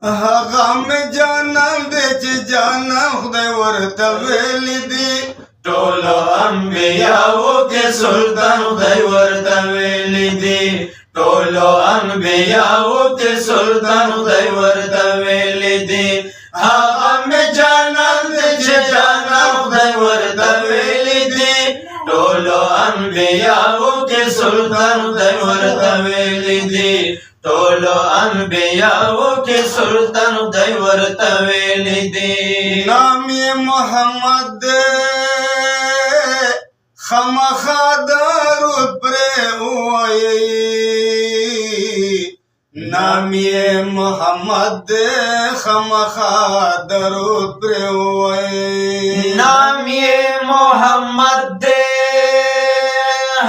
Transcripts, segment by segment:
هغه مې جانان دی چې جانان خدای ورته ویلي دي ټولو انبیاوو کې سلطان خدای ورته ویلي دي ټولو انبیاوو کې سلطان خدای ورته ویلي دي هغه مې جانان دی چې جانان خدای ورته ویلي دي ټولو انبیاوو کې سلطان خدای ورته ویلي دي ټولو انبیاوو کې سلطان خدای ورته ویلي دي نام یې محمد دی خامخا درود پرې ووایئ نام یې محمد دی خامخا درود پرې ووایئ نام یې محمد دی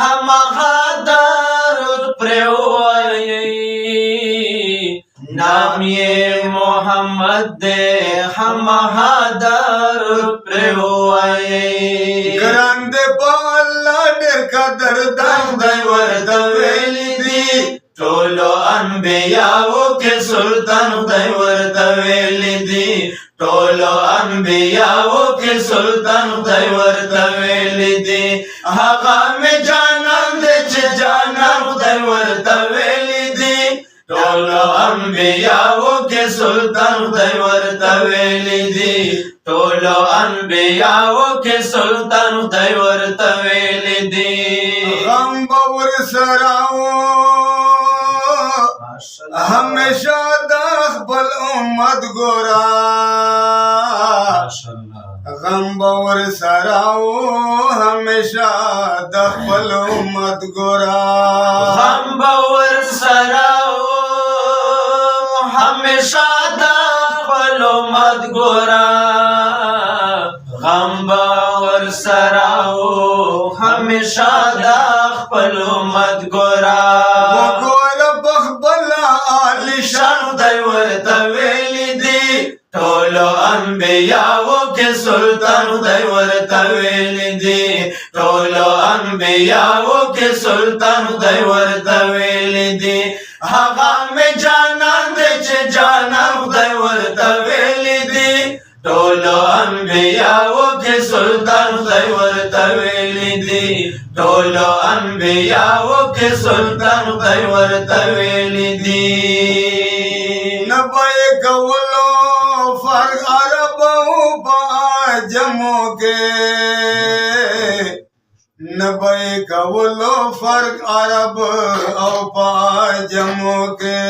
خامخا درود پرې ووایئ نام یې محمد دی خامخا درود پرې ووایئ ګران دی په الله ډېر قدردان خدای ورته ویلي دي ټولو انبیاوو کې سلطان خدای ورته ویلي دي ټولو انبیاوو کې سلطان خدای ورته ویلي دي هغه مې جانان دی چې جانان خدای ورته ویلي دي ټولو انبیاوو کې سلطان خدای ورته ویلي دي ټولو انبیاوو کې سلطان خدای ورته ویلي دي غم به ورسره و همیشه د خپل امت ګوره غم به ورسره و همیشه د خپل امت ګوره غم به ورسره و همیشه د خپل امت ګوره غم به ورسره و همیشه د خپل امت ګوره وګوره په خپل عالیشان خدای ورته ویلي دي ټولو انبیاوو کې سلطان خدای ورته ویلي دي ټولو انبیاوو کې سلطان خدای ورته ویلي دي هغه مې جانان دی چې جانان خدای ورته ویلي دي ټولو انبیاوو کې سلطان خدای ورته ویلي دي ټولو انبیاوو کې سلطان خدای ورته ویلي دي نبی کولو فرق عرب او عجمو کې نبی کولو فرق عرب او عجمو کې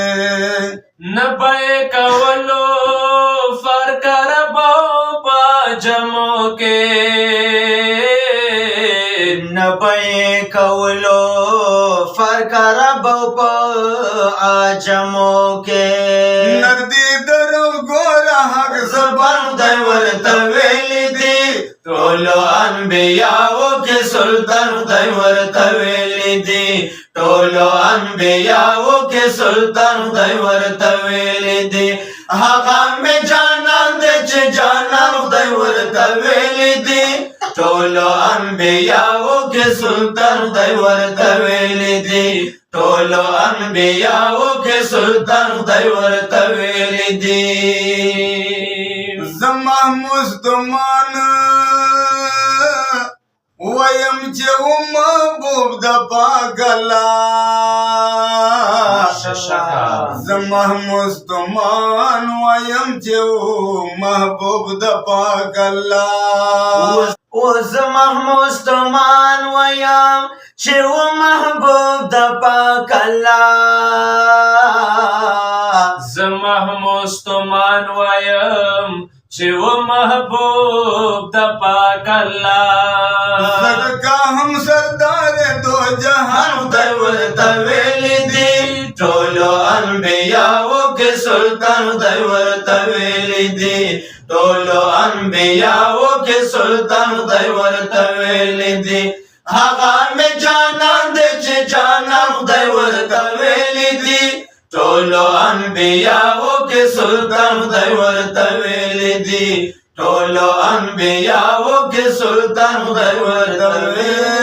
نبی کولو فرق عرب او عجمو کې نبی کولو فرق عرب او عجمو کې نردی درو ګوره حق زبان خدای ورته ویلي دي ټولو انبیاوو کې سلطان خدای ورته ویلي دي ټولو انبیاوو کې سلطان خدای ورته ویلي دي هغه مې جانان دی چې جانان خدای ورته ویلي دي ټولو انبیاوو کې سلطان خدای ورته ویلي دي ټولو انبیاوو کې سلطان خدای ورته ویلي دي زما مستمان ویم چې محبوب د پاک الله زما مستمان ویم چې محبوب د پاک الله او زما مستمان ویم چې محبوب د پاک الله زما مستمان ویم چې محبوب د پاک الله زکه هم سردار دو جهان خدای ورته ویلي دي ټولو انبیاوو کې سلطان خدای ورته ویلي دي ټولو انبیاوو کې سلطان خدای ورته ویلي دي هغه مې جانان دی چې جانان خدای ورته ویلي دي ټولو انبیاوو کې سلطان خدای ورته ویلي دي ټولو انبیاوو کې سلطان خدای ورته ویلي